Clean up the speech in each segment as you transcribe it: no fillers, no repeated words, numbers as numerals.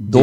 2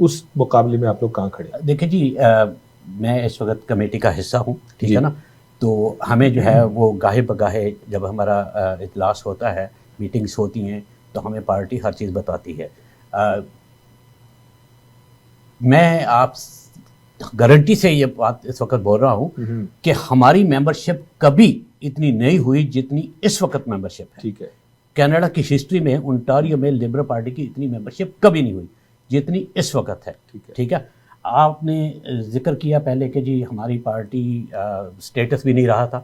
اس مقابلے میں آپ لوگ کہاں کھڑے ہیں؟ دیکھیں جی، میں اس وقت کمیٹی کا حصہ ہوں، ٹھیک ہے نا، تو ہمیں جو ہے وہ گاہے بگاہے جب ہمارا اجلاس ہوتا ہے، میٹنگز ہوتی ہیں، تو ہمیں پارٹی ہر چیز بتاتی ہے. میں آپ گارنٹی سے یہ بات اس وقت بول رہا ہوں کہ ہماری ممبرشپ کبھی اتنی نہیں ہوئی جتنی اس وقت ممبرشپ ہے. ٹھیک ہے. کینیڈا کی ہسٹری میں انٹاریو میں لبرل پارٹی کی اتنی ممبرشپ کبھی نہیں ہوئی جتنی اس وقت ہے. ٹھیک ہے. آپ نے ذکر کیا پہلے کہ جی ہماری پارٹی سٹیٹس بھی نہیں رہا تھا.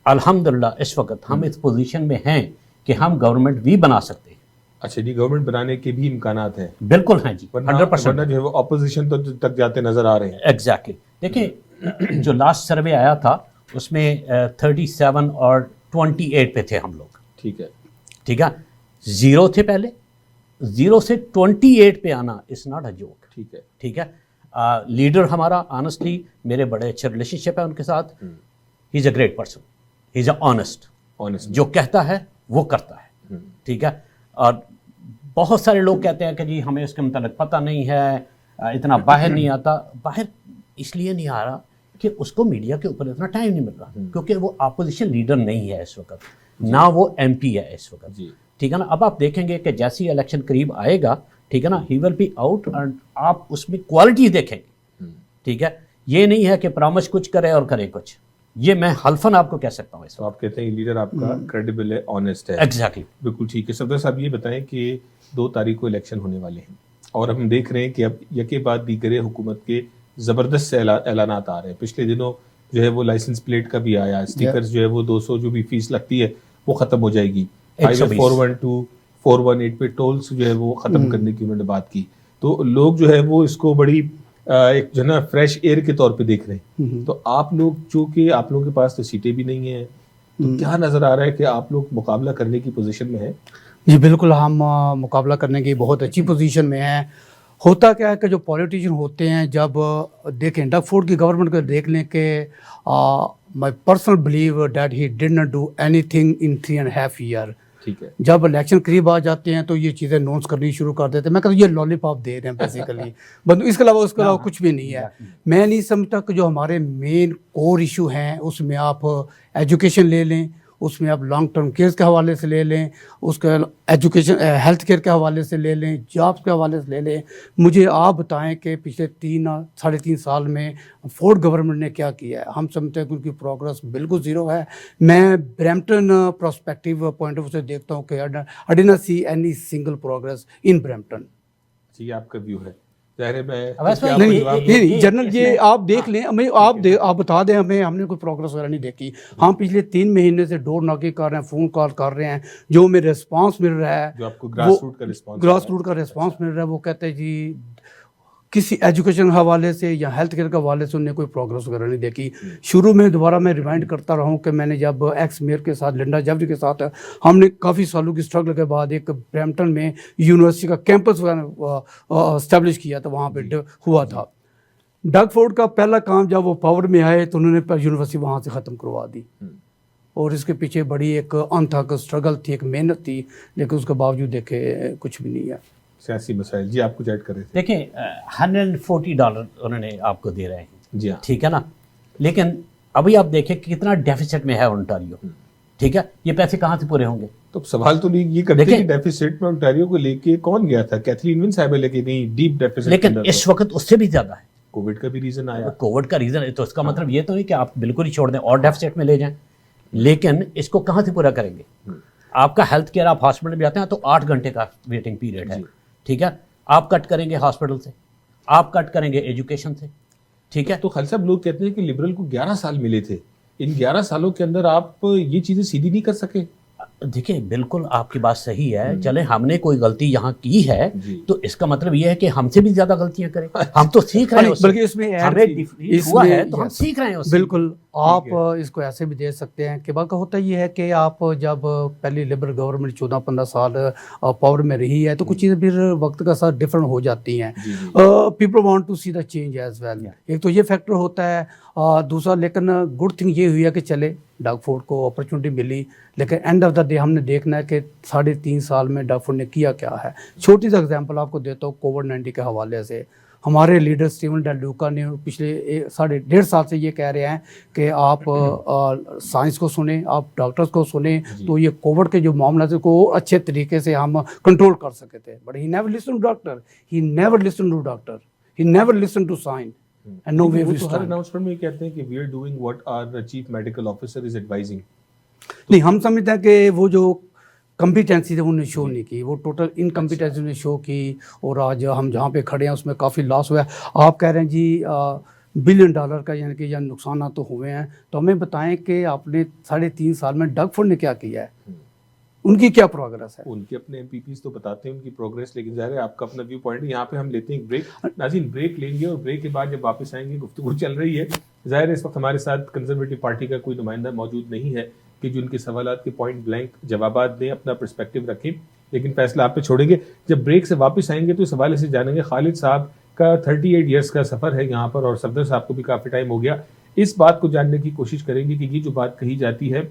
الحمدللہ اس وقت ہم اس پوزیشن میں ہیں کہ ہم گورنمنٹ بھی بنا سکتے ہیں. اچھا جی، گورنمنٹ بنانے کے بھی امکانات ہیں؟ بالکل ہیں جی، 100%. ورنہ جو ہے وہ اپوزیشن تک جاتے نظر آ رہے ہیں. ایگزیکٹلی. دیکھیں جو لاسٹ سروے آیا تھا اس میں 37 اور 28 پہ تھے ہم لوگ. ٹھیک ہے. ٹھیک ہے. 0 تھے پہلے، 0 سے 28 پہ آنا از ناٹ اے جوک. ٹھیک ہے. ٹھیک ہے. لیڈر ہمارا آنیسٹلی میرے بڑے اچھے ریلیشن شپ ہے ان کے ساتھ. He is a great person, he is a honest. جو کہتا ہے وہ کرتا ہے. ٹھیک ہے. اور بہت سارے لوگ کہتے ہیں کہ جی ہمیں اس کے متعلق پتہ نہیں ہے، اتنا باہر نہیں آتا. باہر اس لیے نہیں آ رہا کہ اس کو میڈیا کے اوپر اتنا ٹائم نہیں مل رہا، کیونکہ وہ اپوزیشن لیڈر نہیں ہے اس وقت، نہ وہ ایم پی ہے اس وقت. ٹھیک ہے نا. اب آپ دیکھیں گے کہ جیسی الیکشن قریب آئے گا، ٹھیک ہے نا، ہی ول بی آؤٹ اینڈ آپ اس میں کوالٹی دیکھیں گے. ٹھیک ہے. یہ نہیں ہے کہ پرامش کچھ کرے اور کرے کچھ. یہ میں حلفاً آپ کو کہہ سکتا ہوں. اس تو آپ کہتے ہیں لیڈر آپ کا کریڈیبل ہے، آنیسٹ ہے. ایگزیکٹلی. بالکل ٹھیک ہے. صفدر صاحب یہ بتائیں کہ 2 تاریخ کو الیکشن ہونے والے ہیں اور ہم دیکھ رہے ہیں کہ اب یکے بعد دیگرے حکومت کے زبردست سے اعلانات آ رہے ہیں. پچھلے دنوں جو ہے وہ لائسنس پلیٹ کا بھی آیا، اسٹیکرز جو ہے وہ 200 جو بھی فیس لگتی ہے وہ ختم ہو جائے گی. 412 418 پہ ٹولز جو ہے وہ ختم کرنے کی انہوں نے بات کی. تو لوگ جو ہے وہ اس کو بڑی ایک جو ہے نا فریش ایئر کے طور پہ دیکھ رہے ہیں. تو آپ لوگ چونکہ آپ لوگوں کے پاس تو سیٹیں بھی نہیں ہیں، تو کیا نظر آ رہا ہے کہ آپ لوگ مقابلہ کرنے کی پوزیشن میں ہیں؟ جی بالکل، ہم مقابلہ کرنے کی بہت اچھی پوزیشن میں ہیں. ہوتا کیا ہے کہ جو پولیٹیشین ہوتے ہیں جب دیکھیں ڈگ فورڈ کی گورنمنٹ کو دیکھ لیں کہ my personal believe that he did not do any thing in 3.5 year. ٹھیک ہے. جب الیکشن قریب آ جاتے ہیں تو یہ چیزیں نوٹس کرنی شروع کر دیتے ہیں. میں کہتا ہوں یہ لالی پاپ دے رہے ہیں بیسیکلی، اس کے علاوہ کچھ بھی نہیں ہے. میں نہیں سمجھتا کہ جو ہمارے مین کور ایشو ہیں اس میں آپ ایجوکیشن لے لیں، اس میں آپ لانگ ٹرم کیئر کے حوالے سے لے لیں، اس کے ایجوکیشن ہیلتھ کیئر کے حوالے سے لے لیں، جابس کے حوالے سے لے لیں. مجھے آپ بتائیں کہ پچھلے 3.5 سال میں فورڈ گورنمنٹ نے کیا کیا ہے. ہم سمجھتے ہیں کہ ان کی پروگرس بالکل زیرو ہے. میں Brampton perspective point of view سے دیکھتا ہوں کہ I did not see any single progress in Brampton. یہ آپ کا ویو ہے. ظاہر ہے نہیں جنرل، یہ آپ دیکھ لیں، ہمیں آپ بتا دیں ہم نے کوئی پروگرس وغیرہ نہیں دیکھی. ہم پچھلے 3 مہینے سے ڈور ناکی کر رہے ہیں، فون کال کر رہے ہیں. جو ہمیں ریسپانس مل رہا ہے، جو آپ کو گراس روٹ کا ریسپانس مل رہا ہے، وہ کہتے ہیں جی کسی ایجوکیشن حوالے سے یا ہیلتھ کیئر کے حوالے سے انہوں نے کوئی پروگرس وغیرہ نہیں دیکھی. شروع میں دوبارہ میں ریمائنڈ کرتا رہا ہوں کہ میں نے جب ایکس میئر کے ساتھ لنڈا جیفری کے ساتھ ہم نے کافی سالوں کی اسٹرگل کے بعد ایک برمپٹن میں یونیورسٹی کا کیمپس اسٹیبلش کیا تھا، وہاں پہ ہوا تھا. ڈگ فورڈ کا پہلا کام جب وہ پاور میں آئے تو انہوں نے یونیورسٹی وہاں سے ختم کروا دی، اور اس کے پیچھے بڑی ایک انتھک اسٹرگل تھی، ایک محنت تھی، لیکن اس کے باوجود دیکھے کچھ بھی نہیں ہے. سیاسی مسائل. جی آپ کچھ ایڈ کر رہے تھے. دیکھیں $140 انہوں نے آپ کو دے رہے ہیں. جی ہاں. ٹھیک ہے نا. لیکن ابھی آپ دیکھیں کہ کتنا ڈیفیسٹ میں ہے انٹاریو. ٹھیک ہے. یہ پیسے کہاں سے پورے ہوں گے؟ تو سوال تو یہ کرتے کہ ڈیفیسٹ میں انٹاریو کو لے کے کون گیا تھا؟ کیتھرین ون صاحب لے کے نہیں ڈیپ ڈیفیسٹ. لیکن اس وقت اس سے بھی زیادہ ہے. کووڈ کا بھی ریزن آیا. کووڈ کا ریزن ہے تو اس کا مطلب یہ تو نہیں کہ آپ بالکل ہی چھوڑ دیں اور ڈیفیسٹ میں لے جائیں. لیکن اس کو کہاں سے پورا کریں گے؟ آپ کا ہیلتھ کیئر، آپ ہاسپٹل میں جاتے ہیں تو 8 گھنٹے کا ویٹنگ پیریڈ ہے. ٹھیک ہے. آپ کٹ کریں گے ہاسپٹل سے، آپ کٹ کریں گے ایجوکیشن سے. ٹھیک ہے. تو خالد صاحب لوگ کہتے ہیں کہ لبرل کو 11 سال ملے تھے، ان 11 سالوں کے اندر آپ یہ چیزیں سیدھی نہیں کر سکے. دیکھیں بالکل آپ کی بات صحیح ہے. چلیں ہم نے کوئی غلطی یہاں کی ہے تو اس کا مطلب یہ ہے کہ ہم سے بھی زیادہ غلطیاں کریں. ہم تو سیکھ رہے ہیں، بلکہ اس میں ہوا ہے تو ہم سیکھ رہے ہیں. بالکل آپ اس کو ایسے بھی دیکھ سکتے ہیں کہ باقی ہوتا یہ ہے کہ آپ جب پہلی لبرل گورنمنٹ 14-15 سال پاور میں رہی ہے تو کچھ چیزیں پھر وقت کا ساتھ ڈفرنٹ ہو جاتی ہیں. People want to see the change as well. ایک تو یہ فیکٹر ہوتا ہے. دوسرا لیکن گڈ تھنگ یہ ہوئی ہے کہ چلے ڈگ فورڈ کو اپرچونٹی ملی، لیکن اینڈ آف دا ڈے ہم نے دیکھنا ہے کہ 3.5 سال میں ڈگ فورڈ نے کیا کیا ہے. چھوٹی سی ایگزامپل آپ کو دیتا ہوں کووڈ 19 کے حوالے سے. ہمارے لیڈر اسٹیون ڈیل ڈوکا نے پچھلے 1.5 سال سے یہ کہہ رہے ہیں کہ آپ سائنس کو سنیں, آپ ڈاکٹرز کو سنیں, تو یہ کووڈ کے جو معاملات ہیں کو اچھے طریقے سے ہم کنٹرول کر سکتے تھے. But he never listen to doctor, he never listen to doctor, he never listen to science. And no way we her stand. Announcement میں کہتے ہیں کہ we are doing what our chief medical officer is advising. نہیں, ہم سمجھتے ہیں کہ وہ جو کمپیٹنسی انہوں نے شو نہیں کی, وہ ٹوٹل انکمپیٹنسی نے شو کی, اور آج ہم جہاں پہ کھڑے ہیں اس میں کافی لاس ہوا ہے. آپ کہہ رہے ہیں جی $1 بلین کا یعنی کہ نقصانات تو ہوئے ہیں, تو ہمیں بتائیں کہ آپ نے 3.5 سال میں ڈگ فورڈ نے کیا کیا ہے, ان کی کیا پروگرس ہے؟ ان کے اپنے ایم پی پیز تو بتاتے ہیں ان کی پروگرس, لیکن ظاہر ہے آپ کا اپنا ویو پوائنٹ ہے. یہاں پہ ہم لیتے ہیں ایک بریک. ناظرین بریک لیں گے, اور بریک کے بعد جب واپس آئیں گے گفتگو چل رہی ہے. ظاہر ہے اس وقت ہمارے ساتھ کنزرویٹو پارٹی کا کوئی نمائندہ موجود نہیں ہے کہ جو ان کے سوالات کے پوائنٹ بلینک جوابات دیں, اپنا پرسپیکٹو رکھیں, لیکن فیصلہ آپ پہ چھوڑیں گے. جب بریک سے واپس آئیں گے تو اس حوالے سے جانیں گے. خالد صاحب کا 38 ایئرس کا سفر ہے یہاں پر, اور صفدر صاحب کو بھی کافی ٹائم ہو گیا. اس بات کو جاننے کی کوشش کریں گے کہ یہ جو بات کہی جاتی ہے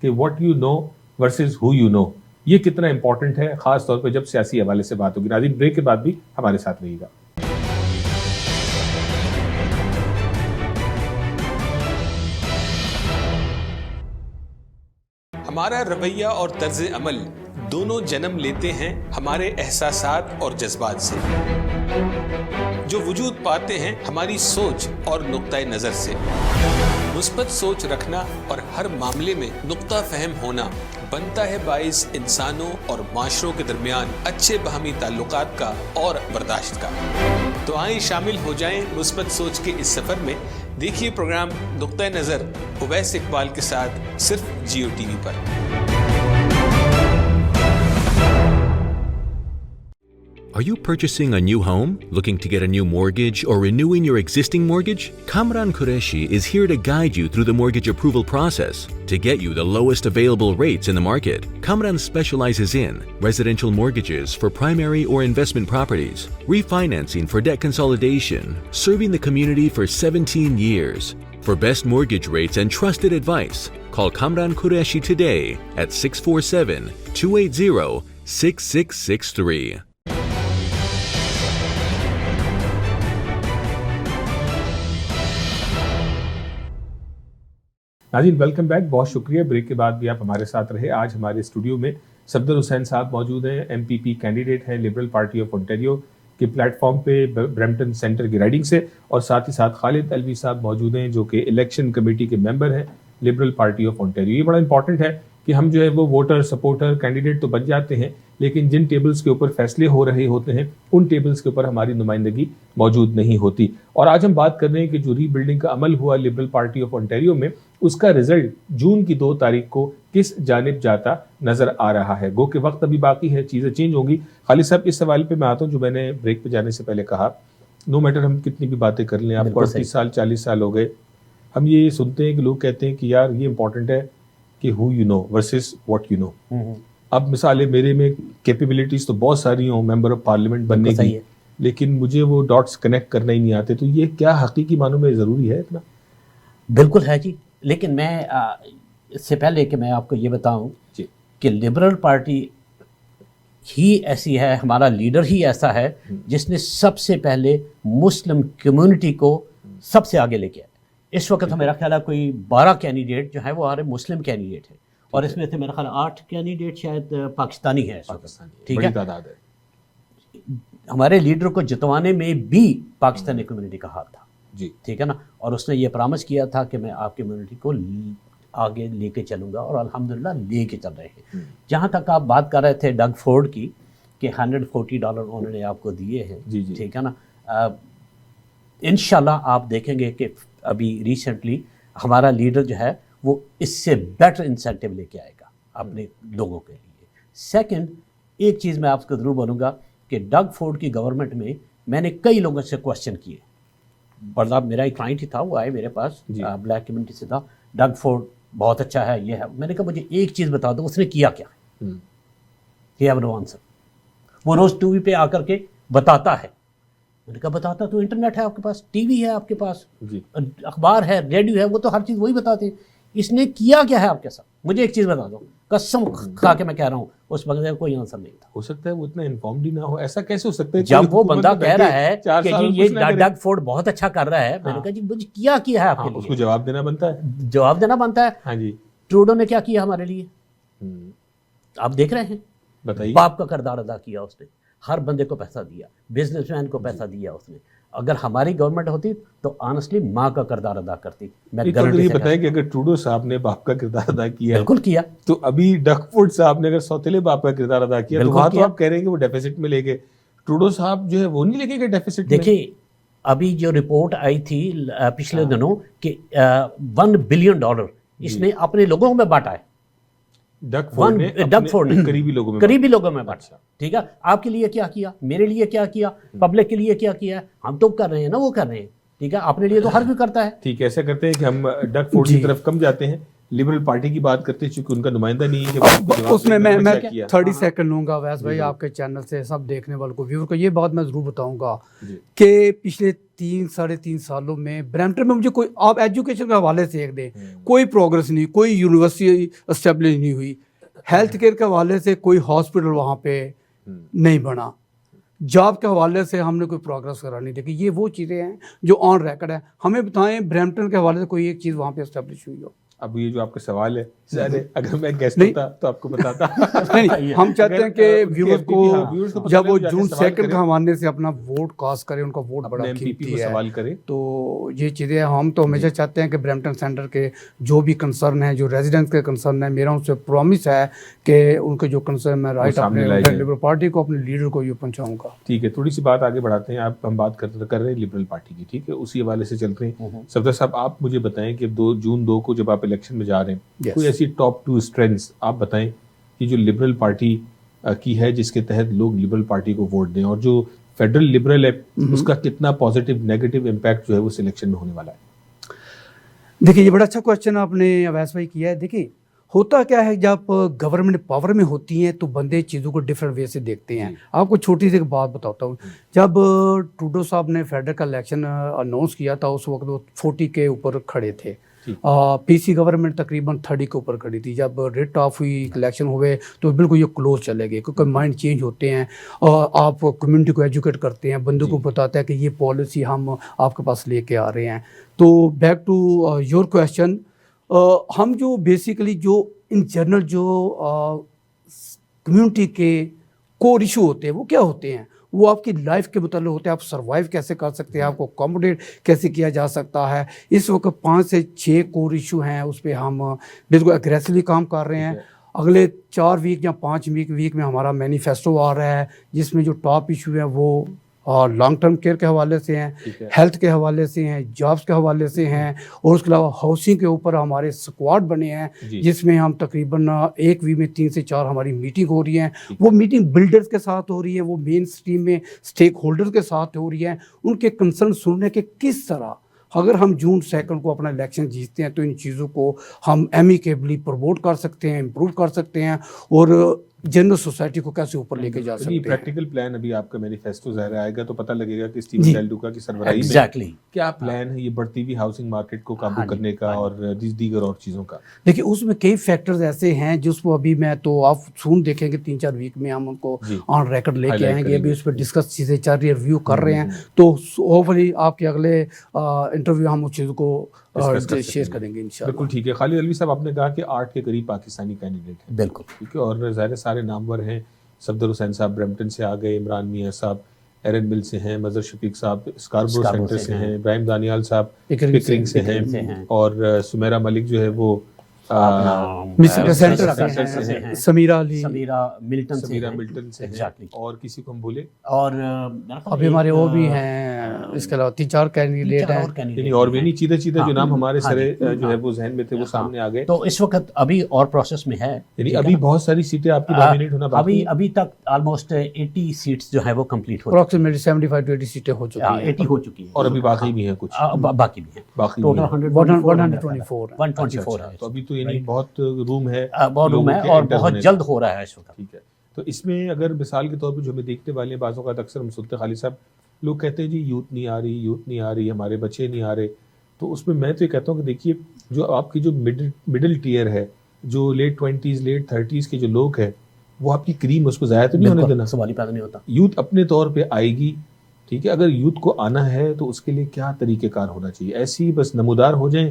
کہ what you know versus who you know, یہ کتنا امپورٹنٹ ہے, خاص طور پہ جب سیاسی حوالے سے بات ہوگی. ناظرین بریک کے بعد بھی ہمارے ساتھ رہیے گا. ہمارا رویہ اور طرز عمل دونوں جنم لیتے ہیں ہمارے احساسات اور جذبات سے, جو وجود پاتے ہیں ہماری سوچ اور نقطۂ نظر سے. مثبت سوچ رکھنا اور ہر معاملے میں نقطہ فہم ہونا بنتا ہے باعث انسانوں اور معاشروں کے درمیان اچھے باہمی تعلقات کا اور برداشت کا. تو آئیں شامل ہو جائیں مثبت سوچ کے اس سفر میں. دیکھیے پروگرام نقطۂ نظر اویس اقبال کے ساتھ صرف جیو ٹی وی پر. Are you purchasing a new home, looking to get a new mortgage, or renewing your existing mortgage? Kamran Qureshi is here to guide you through the mortgage approval process to get you the lowest available rates in the market. Kamran specializes in residential mortgages for primary or investment properties, refinancing for debt consolidation, serving the community for 17 years. For best mortgage rates and trusted advice, call Kamran Qureshi today at 647-280-6663. ناظرین welcome back, بہت شکریہ. Break کے بعد بھی آپ ہمارے ساتھ رہے. آج ہمارے اسٹوڈیو میں صفدر حسین صاحب موجود ہیں, ایم پی پی کینڈیڈیٹ ہیں لبرل پارٹی آف اونٹاریو کے پلیٹ فارم پہ برمپٹن سینٹر کی رائڈنگ سے, اور ساتھ ہی ساتھ خالد الوی صاحب موجود ہیں جو کہ الیکشن کمیٹی کے ممبر ہیں لبرل پارٹی آف اونٹاریو. یہ بڑا امپورٹنٹ ہے کہ ہم جو ہے وہ ووٹر سپورٹر کینڈیڈیٹ تو بن جاتے ہیں, لیکن جن ٹیبلز کے اوپر فیصلے ہو رہے ہوتے ہیں ان ٹیبلز کے اوپر ہماری نمائندگی موجود نہیں ہوتی. اور آج ہم بات کر رہے ہیں کہ جو ری بلڈنگ کا عمل ہوا لبرل پارٹی آف اونٹاریو میں, اس کا رزلٹ جون کی 2 تاریخ کو کس جانب جاتا نظر آ رہا ہے. گو کہ وقت ابھی باقی ہے, چیزیں چینج ہوں گی. خالد صاحب اس سوال پہ میں آتا ہوں جو میں نے بریک پہ جانے سے پہلے کہا. نو میٹر ہم کتنی بھی باتیں کر لیں, آپ کو 38 سال 40 سال ہو گئے, ہم یہ سنتے ہیں کہ لوگ کہتے ہیں کہ یار یہ امپورٹنٹ ہے کہ who you know versus what you know. اب مثال ہے میرے میں کیپیبلٹیز تو بہت ساری ہوں ممبر آف پارلیمنٹ بننے کی, لیکن مجھے وہ ڈاٹس کنیکٹ کرنا ہی نہیں آتے. تو یہ کیا حقیقی معنوں میں ضروری ہے اتنا؟ بالکل ہے جی, لیکن میں اس سے پہلے کہ میں آپ کو یہ بتاؤں کہ لبرل پارٹی ہی ایسی ہے, ہمارا لیڈر ہی ایسا ہے جس نے سب سے پہلے مسلم کمیونٹی کو سب سے آگے لے کے آیا. اس وقت میرا خیال ہے کوئی 12 کینڈیڈیٹ جو ہیں وہ ہمارے مسلم کینڈیڈیٹ ہیں, اور اس میں سے میرا خیال 8 کینڈیڈیٹ شاید پاکستانی ہیں. ٹھیک ہے, ہمارے لیڈر کو جتوانے میں بھی پاکستانی کمیونٹی کا ہاتھ تھا جی, ٹھیک ہے نا, اور اس نے یہ پرامس کیا تھا کہ میں آپ کی کمیونٹی کو آگے لے کے چلوں گا, اور الحمدللہ لے کے چل رہے ہیں. جہاں تک آپ بات کر رہے تھے ڈگ فورڈ کی کہ $140 انہوں نے آپ کو دیے ہیں, ٹھیک ہے نا, انشاءاللہ آپ دیکھیں گے کہ ابھی ریسنٹلی ہمارا لیڈر جو ہے وہ اس سے بیٹر انسینٹیو لے کے آئے گا اپنے لوگوں کے لیے. سیکنڈ, ایک چیز میں آپ کو ضرور بولوں گا کہ ڈگ فورڈ کی گورنمنٹ میں نے کئی لوگوں سے کوشچن کیے. مطلب میرا ایک کلائنٹ ہی تھا, وہ آئے میرے پاس, بلیک کمیونٹی سے تھا, ڈگ فورڈ بہت اچھا ہے, یہ ہے. میں نے کہا مجھے ایک چیز بتا دو, اس نے کیا کیا ہے؟ He have no answer. وہ روز ٹی وی پہ آ کر کے بتاتا ہے. میں نے کہا بتاتا تو انٹرنیٹ ہے آپ کے پاس, ٹی وی ہے آپ کے پاس, اخبار ہے, ریڈیو ہے, وہ تو ہر چیز وہی بتاتے ہیں. اس نے کیا کیا ہے آپ کے ساتھ؟ مجھے ایک چیز بتا دو, قسم کھا کے میں کہہ رہا ہوں, اس وقت کوئی آنسر نہیں تھا. ہو سکتا ہے وہ اتنا انفارمڈ ہی نہ ہو, ایسا کیسے ہو سکتا ہے جب وہ بندہ کہہ رہا ہے کہ جی یہ ڈگ ڈگ فورڈ بہت اچھا کر رہا ہے, میں نے کہا جی مجھے کیا ہے آپ کے لیے, اس کو جواب دینا بنتا ہے, جواب دینا بنتا ہے. ہاں جی, ٹروڈو نے کیا کیا ہمارے لیے آپ دیکھ رہے ہیں, بتائیے. باپ کا کردار ادا کیا اس نے, ہر بندے کو پیسہ دیا, بزنس مین کو پیسہ دیا اس نے. اگر ہماری گورنمنٹ ہوتی تو آنیسٹلی ماں کا کردار ادا کرتی. میں یہ بتائیں کہ اگر ٹروڈو صاحب نے باپ کا کردار ادا کیا, بالکل کیا, تو ابھی ڈگ فورڈ صاحب نے اگر سوتیلے باپ کا کردار ادا کیا تو وہاں تو آپ کہہ رہے ہیں کہ وہ ڈیفیسٹ میں لے گئے, ٹروڈو صاحب جو ہے وہ نہیں لے کے گئے ڈیفیسٹ میں. دیکھیے ابھی جو رپورٹ آئی تھی پچھلے دنوں کہ $1 بلین اس نے اپنے لوگوں میں بانٹا ہے. ڈگ فورڈ نے قریبی لوگوں میں بانٹا. ٹھیک ہے, آپ کے لیے کیا کیا, میرے لیے کیا کیا, پبلک کے لیے کیا کیا, ہم تو کر رہے ہیں نا, وہ کر رہے ہیں. ٹھیک ہے, اپنے لیے تو ہر کوئی کرتا ہے. ٹھیک ہے, ایسا کرتے ہیں کہ ہم ڈگ فورڈ کی طرف کم جاتے ہیں, لبرل پارٹی کی بات کرتے ہیں, چونکہ ان کا نمائندہ نہیں ہے. اس میں 30 سیکنڈ لوں گا ویس بھائی آپ کے چینل سے, سب دیکھنے والوں کو, ویور کو یہ بات میں ضرور بتاؤں گا کہ پچھلے 3-3.5 سالوں میں برمپٹن میں مجھے کوئی, آپ ایجوکیشن کے حوالے سے ایک دیں, کوئی پروگرس نہیں, کوئی یونیورسٹی اسٹیبلش نہیں ہوئی, ہیلتھ کیئر کے حوالے سے کوئی ہاسپٹل وہاں پہ نہیں بنا, جاب کے حوالے سے ہم نے کوئی پروگرس کرا نہیں. دیکھیں یہ وہ چیزیں ہیں جو آن ریکارڈ ہیں. ہمیں بتائیں برمپٹن کے حوالے سے کوئی ایک چیز وہاں پہ اسٹیبلش ہوئی ہو. اب یہ جو آپ کا سوال ہے, اگر میں گیسٹ ہوتا تو آپ کو بتاتا. نہیں, ہم چاہتے ہیں کہ ویورز کو جب وہ جون 2 کے حوالے سے اپنا ووٹ کاسٹ کریں, ان کا ووٹ بڑا قیمتی ہے, سوال کریں. تو یہ چیزیں ہم تو ہمیشہ چاہتے ہیں کہ برمپٹن سینٹر کے جو بھی کنسرن ہیں, جو ریزیڈنٹس کے کنسرن ہیں, میرا ان سے پرومس ہے کہ ان کے جو کنسرن میں رائٹ اپنے لبرل پارٹی کو, اپنے لیڈر کو یہ پہنچاؤں گا. ٹھیک ہے, تھوڑی سی بات آگے بڑھاتے ہیں. ہم بات کر رہے ہیں لبرل پارٹی کی, ٹھیک ہے, اسی حوالے سے چلتے ہیں. صفدر صاحب آپ مجھے بتائیں کہ جون 2 کو جب آپ الیکشن میں جا رہے ہیں, کوئی ایسی ٹاپ 2 اسٹرینتھس آپ بتائیں کہ جو لبرل پارٹی کی ہے, جس کے تحت لوگ لبرل پارٹی کو ووٹ دیں, اور جو فیڈرل لبرل ہے اس کا کتنا پازیٹیو نیگیٹو امپیکٹ جو ہے وہ سلیکشن میں ہونے والا ہے. دیکھیے یہ بڑا اچھا کوشچن آپ نے اویس بھائی کیا ہے. دیکھیے ہوتا کیا ہے, جب گورنمنٹ پاور میں ہوتی ہیں تو بندے چیزوں کو ڈفرینٹ وے سے دیکھتے ہیں. آپ کو چھوٹی سی بات بتاتا ہوں, جب ٹروڈو صاحب نے فیڈرل کا الیکشن اناؤنس کیا تھا, اس وقت وہ 40 کے اوپر کھڑے تھے, پی سی گورنمنٹ تقریباً 30 کے اوپر کھڑی تھی. جب ریٹ آف ہوئی الیکشن ہوئے تو بالکل یہ کلوز چلے گئے, کیونکہ مائنڈ چینج ہوتے ہیں, اور آپ کمیونٹی کو ایجوکیٹ کرتے ہیں, بندوں کو بتاتا ہے کہ یہ پالیسی ہم آپ کے پاس لے کے آ رہے ہیں. تو بیک ٹو یور کویشچن, ہم جو بیسیکلی جو ان جنرل جو کمیونٹی کے کور ایشو ہوتے ہیں وہ کیا ہوتے ہیں, وہ آپ کی لائف کے متعلق ہوتے ہیں. آپ سروائیو کیسے کر سکتے ہیں, آپ کو اکوموڈیٹ کیسے کیا جا سکتا ہے. اس وقت 5 سے 6 کور ایشو ہیں, اس پہ ہم بالکل اگریسولی کام کر رہے ہیں. اگلے 4 ویک یا 5 ویک میں ہمارا مینیفیسٹو آ رہا ہے, جس میں جو ٹاپ ایشو ہیں وہ لانگ ٹرم کیئر کے حوالے سے ہیں, ہیلتھ کے حوالے سے ہیں, جابس کے حوالے سے ہیں, اور اس کے علاوہ ہاؤسنگ کے اوپر ہمارے اسکواڈ بنے ہیں, جس میں ہم تقریباً 1 ویک میں 3 سے 4 ہماری میٹنگ ہو رہی ہیں. وہ میٹنگ بلڈرز کے ساتھ ہو رہی ہے, وہ مین اسٹریم میں اسٹیک ہولڈرز کے ساتھ ہو رہی ہے, ان کے کنسرن سننے کے کس طرح اگر ہم جون 2 کو اپنا الیکشن جیتتے ہیں تو ان چیزوں کو ہم ایمیکیبلی پروموٹ کر سکتے ہیں, امپروو کر سکتے ہیں, اور جنرل سوسائٹی کو کیسے اوپر لے کے جا سکتے ہیں. پریکٹیکل پلان ابھی آپ کا مینیفیسٹو ظاہر آئے گا تو پتہ لگے گا کہ اسٹیون ڈیل ڈوکا کی سربراہی میں کیا پلان ہے یہ بڑھتی ہوئی ہاؤسنگ مارکیٹ کو قابو کرنے کا اور دیگر اور چیزوں کا. دیکھیے اس میں کئی فیکٹرز ایسے ہیں جس کو ابھی میں تو آپ سون دیکھیں گے 3-4 ویک میں ہم ان کو آن ریکارڈ لے کے آئیں گے. ابھی اس پہ ڈسکس چیزیں چل رہی ہے, ریویو کر رہے ہیں, تو ہوپفلی آپ کے اگلے انٹرویو ہم اس چیزوں کو شیئر کریں گے انشاءاللہ. بالکل ٹھیک ہے. خالد علوی صاحب آپ نے کہا کہ 8 کے قریب پاکستانی کینڈیڈیٹ ہیں. بالکل ٹھیک ہے, اور ظاہر سارے نامور ہیں. صفدر حسین صاحب برمپٹن سے آ گئے, عمران میاں صاحب ایرن مل سے ہیں, مظہر شفیق صاحب اسکاربرو سینٹر سے ہیں, ابراہیم دانیال صاحب پکرنگ سے ہیں, اور سمیرہ ملک جو ہے وہ سمیرہ ملٹن سے ہیں, اور کسی کو ہم بھولے, اور ابھی ہمارے وہ بھی ہیں, اس کے علاوہ 3-4 کینڈیڈیٹ ہیں, اور بھی نہیں چیدہ جو نام ہمارے سرے جو ہے وہ ذہن میں تھے وہ سامنے آ گئے. تو اس وقت ابھی اور پروسیس میں ہے, یعنی ابھی بہت ساری سیٹیں آپ کی ڈومینیٹ ہونا باقی ہیں. ابھی تک آلموسٹ 80 سیٹس جو ہے وہ کمپلیٹ ہو چکی ہیں, 75 to 80 سیٹیں ہو چکی ہیں, 80 ہو چکی ہیں, اور ابھی باقی بھی ہیں کچھ, باقی بھی ہیں, باقی ٹوٹل 124 ہے. تو ابھی تو یعنی بہت روم ہے, اور بہت جلد ہو رہا ہے اس وقت. ٹھیک ہے. تو اس میں اگر مثال کے طور پہ جو ہمیں دیکھنے والے ہیں, بعض اوقات اکثر ہم سنتے خالد صاحب لوگ کہتے ہیں جی یوتھ نہیں آ رہی, ہمارے بچے نہیں آ رہے. تو اس میں میں تو یہ کہتا ہوں کہ دیکھیے جو آپ کی جو مڈل ٹیئر ہے, جو لیٹ 20s لیٹ 30s کے جو لوگ ہیں, وہ آپ کی کریم اس کو ضائع تو نہیں ہونے دینا. سوال ہی پیدا نہیں ہوتا. یوتھ اپنے طور پہ آئے گی, ٹھیک ہے, اگر یوتھ کو آنا ہے تو اس کے لیے کیا طریقہ کار ہونا چاہیے؟ ایسی ہی بس نمودار ہو جائیں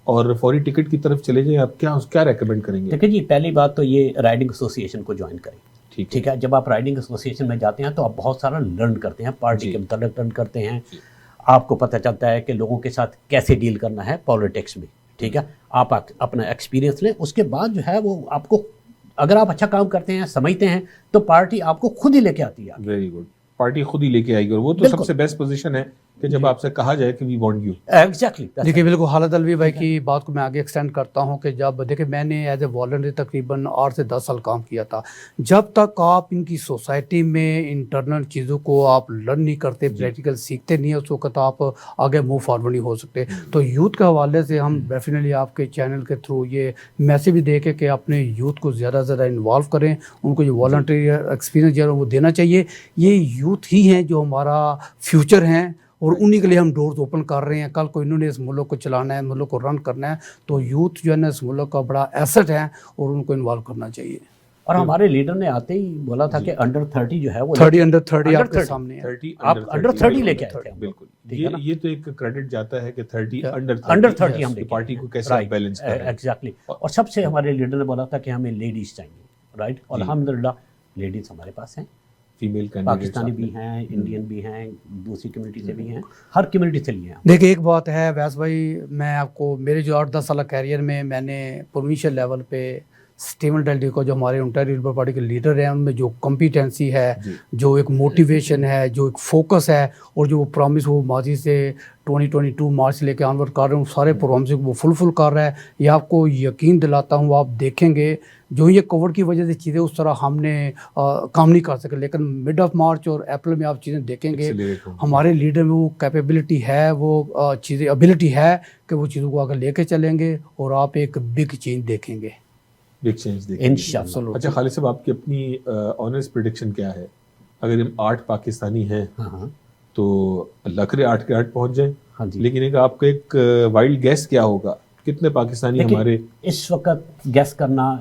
اور فوری ٹکٹ کی طرف چلے جائیں؟ آپ کیا ریکمینڈ کریں گے؟ دیکھیں جی, پہلی بات تو یہ رائڈنگ ایسوسیشن کو جوائن کریں. ٹھیک ہے, جب آپ رائڈنگ ایسوسیشن میں جاتے ہیں تو آپ بہت سارا لرن کرتے ہیں, پارٹی کے متعلق لرن کرتے ہیں, آپ کو پتہ چلتا ہے کہ لوگوں کے ساتھ کیسے ڈیل کرنا ہے پالیٹکس میں. ٹھیک ہے, آپ اپنا ایکسپیرینس لیں, اس کے بعد جو ہے وہ آپ کو, اگر آپ اچھا کام کرتے ہیں, سمجھتے ہیں, تو پارٹی آپ کو خود ہی لے کے آتی ہے. ویری گڈ, پارٹی خود ہی لے کے آئے گی, اور وہ تو سب سے بیسٹ پوزیشن ہے کہ جب آپ سے کہا جائے کہ وی وانٹ یو. ایگزیکٹلی. دیکھیے بالکل خالد الوی بھائی کی بات کو میں آگے ایکسٹینڈ کرتا ہوں کہ جب دیکھیں میں نے ایز اے والنٹری تقریباً 8 سے 10 سال کام کیا تھا. جب تک آپ ان کی سوسائٹی میں انٹرنل چیزوں کو آپ لرن نہیں کرتے, پریکٹیکل سیکھتے نہیں, اس وقت آپ آگے موو فارورڈ نہیں ہو سکتے. تو یوتھ کے حوالے سے ہم ڈیفینیٹلی آپ کے چینل کے تھرو یہ میسیج بھی دے کہ اپنے یوتھ کو زیادہ سے زیادہ انوالو کریں, ان کو جو والنٹری ایکسپیرینس جو ہے وہ دینا چاہیے. یہ یوتھ ہی ہیں جو ہمارا فیوچر ہیں, اور انہی کے لیے ہم ڈورز اوپن کر رہے ہیں. کل کو انہوں نے اس ملک کو چلانا ہے, ملک کو رن کرنا ہے, تو یوتھ جو ہے نا اس ملک کا بڑا ایسٹ ہے اور ان کو انوالو کرنا چاہیے. اور ہمارے لیڈر نے آتے ہی بولا تھا کہ انڈر 30 جو ہے وہ 30 انڈر 30 آپ کے سامنے ہے, آپ انڈر 30 لے کے آئے تھے. بالکل, یہ تو ایک کریڈٹ جاتا ہے کہ 30 انڈر 30 ہم پارٹی کو کیسے بیلنس کریں. ایگزیکٹلی. اور سب سے ہمارے لیڈر نے بولا تھا کہ ہمیں لیڈیز چاہیے, رائٹ, اور الحمدللہ لیڈیز ہمارے پاس ہیں, فیمیل پاکستانی بھی ہیں, انڈین بھی ہیں, دوسری کمیونٹی سے بھی ہیں, ہر کمیونٹی سے لیے ہیں. دیکھیں ایک بات ہے ویس بھائی, میں آپ کو میرے جو 8-10 سالہ کیریئر میں نے پروونشل لیول پہ اسٹیون ڈیلڈی کو جو ہمارے انٹائر لیبر پارٹی کے لیڈر ہیں ان میں جو کمپیٹنسی ہے, جو ایک موٹیویشن ہے, جو ایک فوکس ہے, اور جو وہ پرامس وہ ماضی سے 2022 مارچ سے لے کے آنورڈ کر رہے ہیں, سارے پرومس کو وہ فل کر رہا ہے. یہ آپ کو یقین دلاتا ہوں, آپ دیکھیں گے جو یہ کووڈ کی وجہ سے چیزیں اس طرح ہم نے کام نہیں کر سکے, لیکن مڈ آف مارچ اور اپریل میں آپ چیزیں دیکھیں گے ہمارے لیڈر میں وہ کیپیبلٹی ہے, وہ چیزیں ابیلٹی ہے کہ وہ چیزوں کو آگے لے کے چلیں گے, اور آپ ایک بگ چینج دیکھیں گے. بگ چینج دیکھیں انشاءاللہ. اچھا خالد صاحب, آپ کی اپنی آنیسٹ پریڈکشن کیا ہے؟ اگر ہم 8 پاکستانی ہیں تو اللہ کرے 8 کے 8 پہنچ جائیں, لیکن ایک آپ کا ایک وائلڈ گیس کیا ہوگا, کتنے پاکستانی ہمارے؟ اس وقت گیس کرنا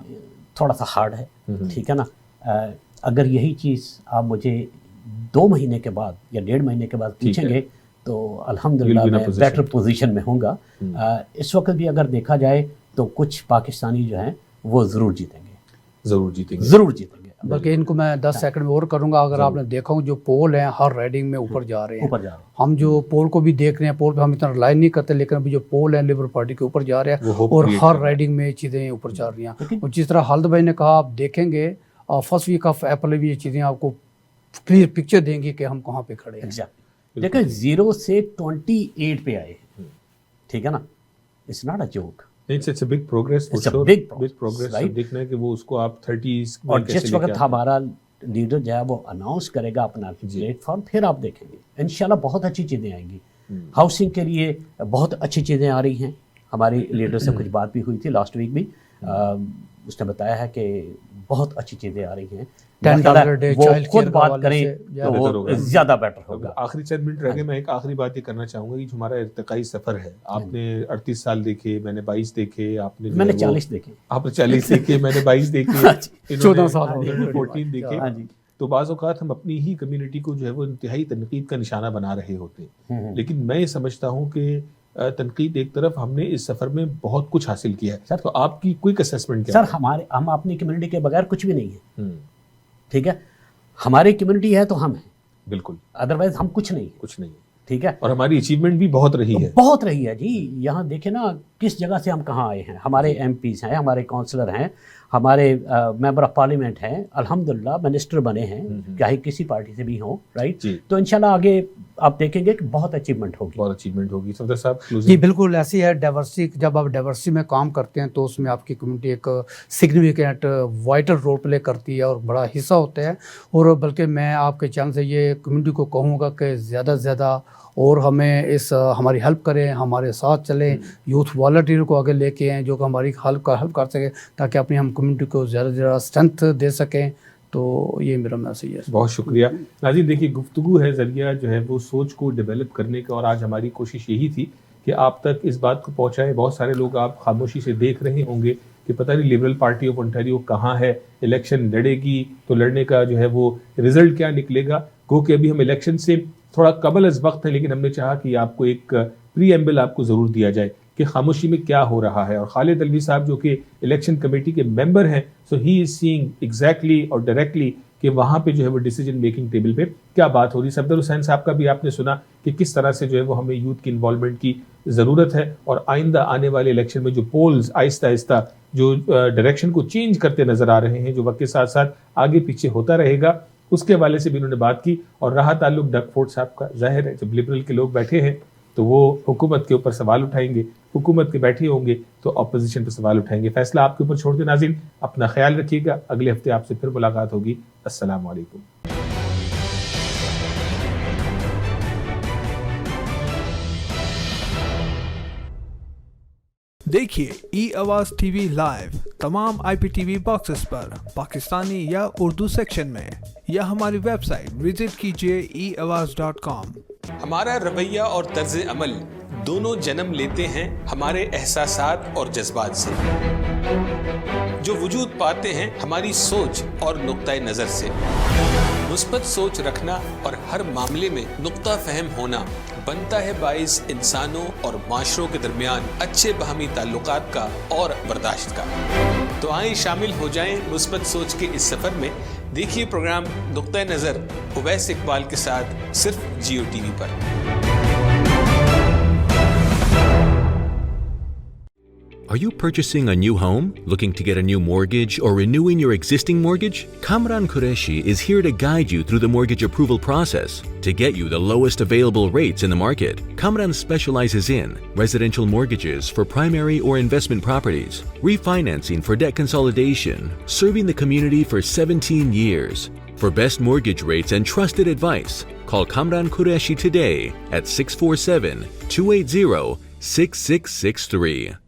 تھوڑا سا ہارڈ ہے, ٹھیک ہے نا. اگر یہی چیز آپ مجھے 2 مہینے کے بعد یا 1.5 مہینے کے بعد پوچھیں گے تو الحمدللہ میں بیٹر پوزیشن میں ہوں گا. اس وقت بھی اگر دیکھا جائے تو کچھ پاکستانی جو ہیں وہ ضرور جیتیں گے. بلکہ ان کو میں 10 سیکنڈ میں اور کروں گا. اگر آپ نے دیکھا ہوں جو پول ہیں ہر رائڈنگ میں اوپر جا رہے ہیں, ہم جو پول کو بھی دیکھ رہے ہیں, پول پہ ہم اتنا ریلائی نہیں کرتے, لیکن ابھی جو پول ہیں لیبر پارٹی کے اوپر جا رہے ہیں, اور ہر رائڈنگ میں چیزیں اوپر جا رہی ہیں. اور جس طرح خالد بھائی نے کہا, آپ دیکھیں گے فرسٹ ویک آف اپریل بھی یہ چیزیں آپ کو کلیئر پکچر دیں گی کہ ہم کہاں پہ کھڑے ہیں. دیکھیں 0 سے 28 پہ آئے ہیں, ٹھیک ہے نا. It's not a joke, It's a big progress. It's a big progress, right? دیکھنا ہے کہ وہ اس کو آپ 30 اور جس وقت ہمارا لیڈر جو ہے وہ اناؤنس کرے گا اپنا پلیٹ فارم, پھر آپ دیکھیں گے انشاءاللہ بہت اچھی چیزیں آئیں گی. ہاؤسنگ کے لیے بہت اچھی چیزیں آ رہی ہیں. ہماری لیڈر سے کچھ بات بھی ہوئی تھی لاسٹ ویک بھی, اس نے بتایا ہے کہ بہت اچھی چیزیں آ رہی ہیں. وہ خود بات کریں تو وہ زیادہ بیٹر ہوگا. آخری چند منٹ رہ گئے, میں ایک آخری بات یہ کرنا چاہوں گا کہ جو ہمارا ارتقائی سفر ہے, آپ نے 38 سال دیکھے, میں نے 22 دیکھے, آپ نے 40 دیکھے, آپ نے 40 دیکھے, میں نے 22 دیکھے, 14 سال 14 دیکھے. تو بعض اوقات ہم اپنی ہی کمیونٹی کو جو ہے وہ انتہائی تنقید کا نشانہ بنا رہے ہوتے ہیں, لیکن میں یہ سمجھتا ہوں کہ تنقید ایک طرف, ہم نے اس سفر میں بہت کچھ حاصل کیا ہے. تو آپ کی کوئک اسیسمنٹ کیا ہے؟ سر ہم اپنی کمیونٹی کے بغیر کچھ بھی نہیں ہیں, ٹھیک ہے. ہماری کمیونٹی ہے تو ہم ہیں, بالکل, ادروائز ہم کچھ نہیں, ٹھیک ہے. اور ہماری اچیومنٹ بھی بہت رہی ہے جی. یہاں دیکھیں نا کس جگہ سے ہم کہاں آئے ہیں. ہمارے ایم پیز ہیں, ہمارے کونسلر ہیں, ہمارے ممبر آف پارلیمنٹ ہیں, الحمدللہ منسٹر بنے ہیں, چاہے کسی پارٹی سے بھی ہوں, رائٹ. تو انشاءاللہ آگے آپ دیکھیں گے کہ بہت اچیومنٹ ہوگی. صفدر صاحب جی بالکل ایسی ہے. ڈائیورسٹی, جب آپ ڈائیورسٹی میں کام کرتے ہیں تو اس میں آپ کی کمیونٹی ایک سگنیفیکینٹ وائٹل رول پلے کرتی ہے اور بڑا حصہ ہوتا ہے. اور بلکہ میں آپ کے چینل سے یہ کمیونٹی کو کہوں گا کہ زیادہ سے زیادہ اور ہمیں ہماری ہیلپ کریں, ہمارے ساتھ چلیں, یوتھ والنٹیئر کو آگے لے کے آئیں جو کہ ہماری ہیلپ کر سکیں تاکہ اپنی ہم کمیونٹی کو زیادہ سے زیادہ اسٹرینتھ دے سکیں. تو یہ میرا میسیج ہے. بہت شکریہ ناظرین. دیکھیے گفتگو ہے ذریعہ جو ہے وہ سوچ کو ڈیولپ کرنے کا, اور آج ہماری کوشش یہی تھی کہ آپ تک اس بات کو پہنچائیں. بہت سارے لوگ آپ خاموشی سے دیکھ رہے ہوں گے, کہ پتہ نہیں لبرل پارٹی آف انٹیریو کہاں ہے, الیکشن لڑے گی تو لڑنے کا جو ہے وہ رزلٹ کیا نکلے گا. گو کہ ابھی ہم الیکشن سے تھوڑا قبل از وقت ہے, لیکن ہم نے چاہا کہ آپ کو ایک پری ایمبل آپ کو ضرور دیا جائے کہ خاموشی میں کیا ہو رہا ہے. اور خالد علوی صاحب جو کہ الیکشن کمیٹی کے ممبر ہیں, سو ہی از سینگ ایگزیکٹلی اور ڈائریکٹلی کہ وہاں پہ جو ہے وہ ڈیسیجن میکنگ ٹیبل پہ کیا بات ہو رہی ہے. صفدر حسین صاحب کا بھی آپ نے سنا کہ کس طرح سے جو ہے وہ ہمیں یوتھ کی انوالومنٹ کی ضرورت ہے, اور آئندہ آنے والے الیکشن میں جو پولز آہستہ آہستہ جو ڈائریکشن کو چینج کرتے نظر آ رہے ہیں, جو وقت کے ساتھ ساتھ آگے پیچھے ہوتا رہے گا, اس کے حوالے سے بھی انہوں نے بات کی. اور رہا تعلق ڈگ فورڈ صاحب کا, ظاہر ہے جب لبرل کے لوگ بیٹھے ہیں تو وہ حکومت کے اوپر سوال اٹھائیں گے, حکومت کے بیٹھے ہوں گے تو اپوزیشن پہ سوال اٹھائیں گے. فیصلہ آپ کے اوپر چھوڑ دیں. ناظرین اپنا خیال رکھیے گا, اگلے ہفتے آپ سے پھر ملاقات ہوگی. السلام علیکم. دیکھیے ای آواز ٹی وی لائیو تمام آئی پی ٹی وی باکسز پر پاکستانی یا اردو سیکشن میں, یا ہماری ویب سائٹ وزٹ کیجیے eAwaz.com. ہمارا رویہ اور طرز عمل دونوں جنم لیتے ہیں ہمارے احساسات اور جذبات سے, جو وجود پاتے ہیں ہماری سوچ اور نقطۂ نظر سے. مثبت سوچ رکھنا اور ہر معاملے میں نقطہ فہم ہونا بنتا ہے باعث انسانوں اور معاشروں کے درمیان اچھے باہمی تعلقات کا اور برداشت کا. تو آئیں شامل ہو جائیں مثبت سوچ کے اس سفر میں. دیکھیے پروگرام نقطۂ نظر اویس اقبال کے ساتھ صرف جیو ٹی وی پر. Are you purchasing a new home, looking to get a new mortgage, or renewing your existing mortgage? Kamran Qureshi is here to guide you through the mortgage approval process to get you the lowest available rates in the market. Kamran specializes in residential mortgages for primary or investment properties, refinancing for debt consolidation, serving the community for 17 years. For best mortgage rates and trusted advice, call Kamran Qureshi today at 647-280-6663.